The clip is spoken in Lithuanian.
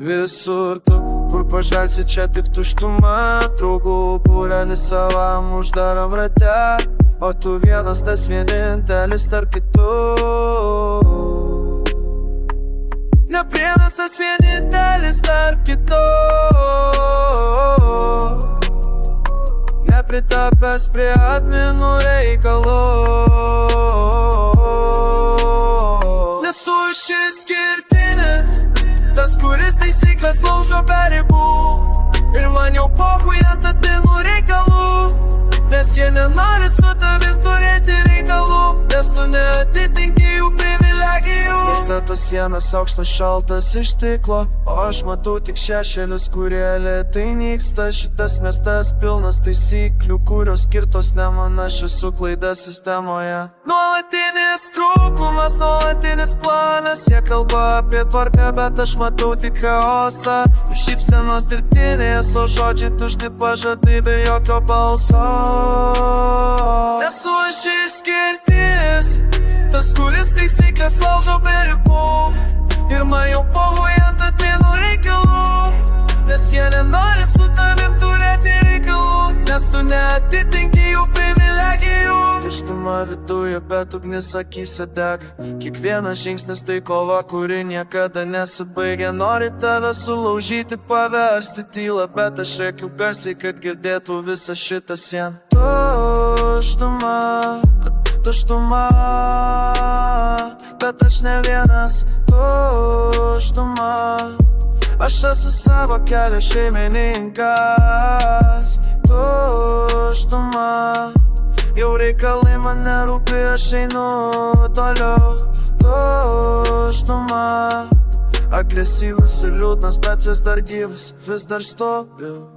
Visur tu, kur pažvelgsi, čia tik tuštuma. Draugų būrelis savam uždaram rate, o tu vienas, tas vienintelis tarp kitų. Ne vienas, tas vienintelis tarp kitų. Nepritapęs prie atminų reikalų. Nesu išskirtinis, tas, kuris taisyklės laužo be ribų. Ir man jau pochui ant atminų reikalų, nes jie nenori su tavim turėti reikalų, nes tu neatitinki jų privilegijų. Pastato sienas aukštas šaltas iš stiklo, o aš matau tik šešėlius, kurie lėtai nyksta. Šitas miestas pilnas taisyklių, kurios skirtos ne man, aš esu klaida sistemoje. Nuolatinis trūkumas, nuolatinis planas. Jie kalba apie tvarką, bet aš matau tik chaosą. Jų šypsenos dirbtinės, o žodžiai tušti pažadai be jokio balso. Nesu aš išskirtinis, tas, kuris taisyklės laužo be ribų. Ir man jau pochui ant atminų reikalų, nes jie nenori su tavim turėti reikalų, nes tu neatitinki jų privilegijų. Tuštuma viduje, bet ugnis akyse dega. Kiekvienas žingsnis tai kova, kuri niekada nesibaigia. Nori tave sulaužyti, paversti tylą, bet aš rėkiu garsiai, kad girdėtų visą šitą sieną. Tuštuma, tuštuma, bet aš ne vienas. Tuštuma, aš esu savo kelio šeimininkas. Tuštuma, jau reikalai man nerūpi, aš einu toliau. Tuštuma, agresyvus ir liūdnas, bet vis dar gyvas, vis dar stoviu.